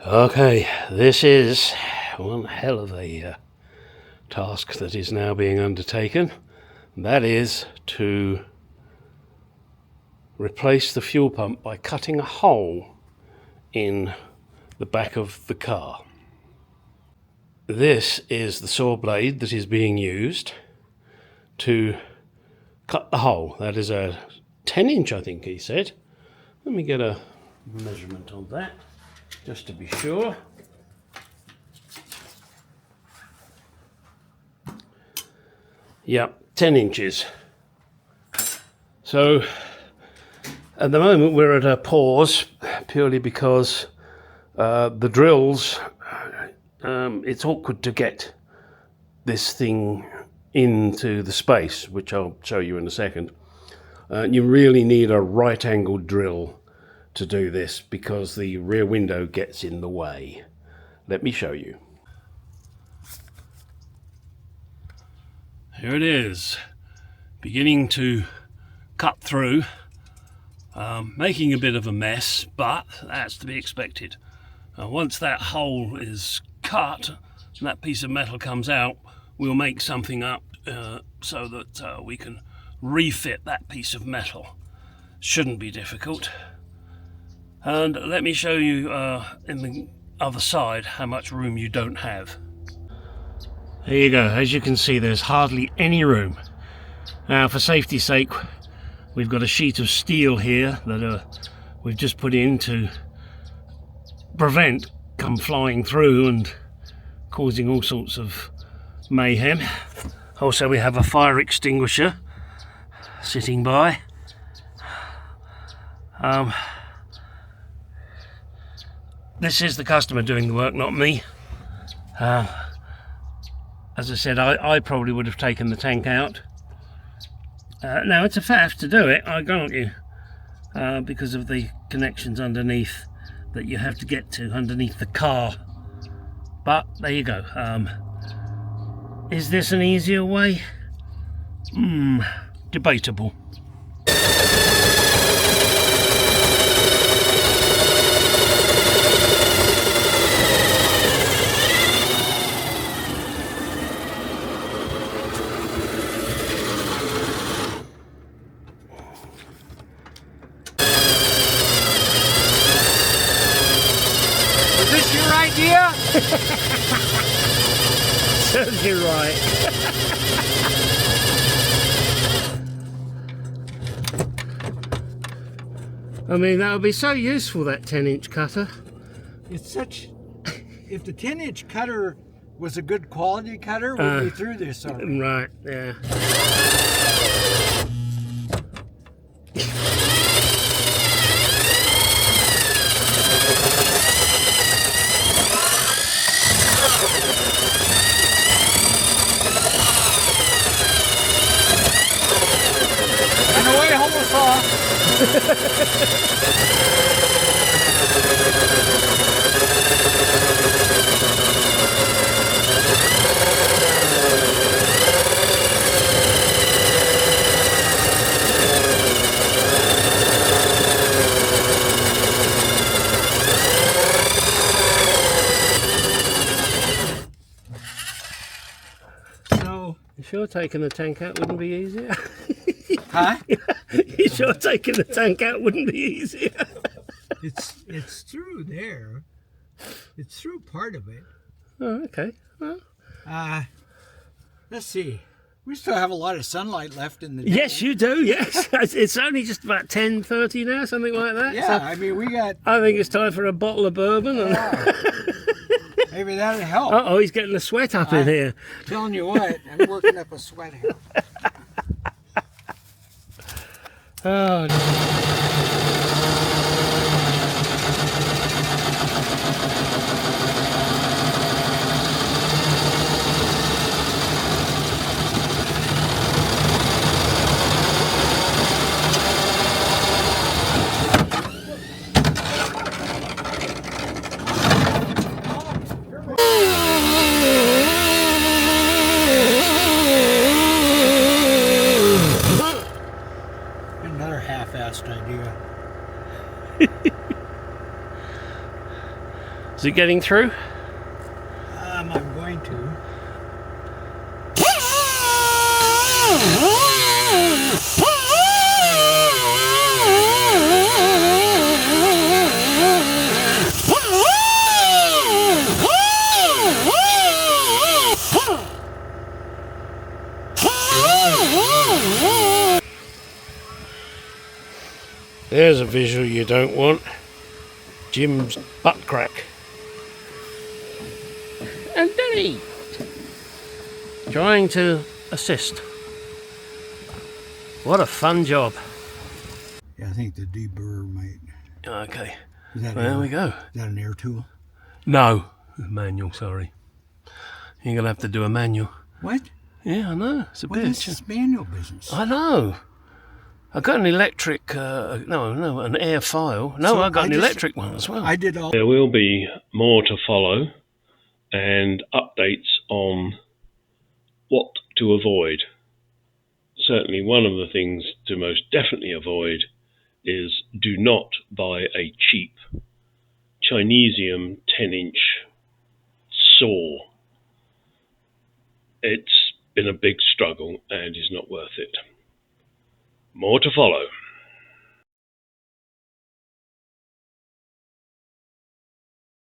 Okay, this is one hell of a task that is now being undertaken. That is to replace the fuel pump by cutting a hole in the back of the car. This is the saw blade that is being used to cut the hole. That is a 10-inch, I think he said. Let me get a measurement on that, just to be sure. Yep, 10 inches. So at the moment we're at a pause purely because the drills, it's awkward to get this thing into the space, which I'll show you in a second. You really need a right angled drill to do this because the rear window gets in the way. Let me show you. Here it is, beginning to cut through, making a bit of a mess, but that's to be expected. Once that hole is cut and that piece of metal comes out, we'll make something up so that we can refit that piece of metal. Shouldn't be difficult. And let me show you in the other side how much room you don't have. There you go. As you can see, there's hardly any room. Now, for safety's sake, we've got a sheet of steel here that we've just put in to prevent come flying through and causing all sorts of mayhem. Also, we have a fire extinguisher sitting by. This is the customer doing the work, not me. As I said, I probably would have taken the tank out. Now, it's a faff to do it, I grant you, because of the connections underneath that you have to get to underneath the car. But there you go. Is this an easier way? Debatable. Is this your idea? Serves you right. I mean, that would be so useful, that 10-inch cutter. It's such... If the 10-inch cutter was a good quality cutter, we'd be through this already. Right, yeah. And away, homosaw! So, You sure taking the tank out wouldn't be easier? huh? You sure taking the tank out wouldn't be easier? It's through there. It's through part of it. Oh, okay. Well, Let's see. We still have a lot of sunlight left in the day. yes, you do, yes. It's only just about 10:30 now, something like that. Yeah, So I mean, we got... I think it's time for a bottle of bourbon. And Maybe that'd help. uh-oh, he's getting a sweat up in here. Telling you what, I'm working up a sweat here. Oh, no. Another half-assed idea. Is it getting through? I'm going to. There's a visual you don't want. Jim's butt crack. And Denny trying to assist. What a fun job. Yeah, I think the deburr might. Okay, There there we go. Is that an air tool? No, manual, sorry. You're going to have to do a manual. What? Yeah, I know, it's a What bitch. is this manual business? I know. I got an electric, an air file. No, So I got I an just- electric one as well. I did all. There will be more to follow and updates on what to avoid. Certainly one of the things to most definitely avoid is do not buy a cheap Chinesium 10-inch saw. It's been a big struggle and is not worth it. More to follow.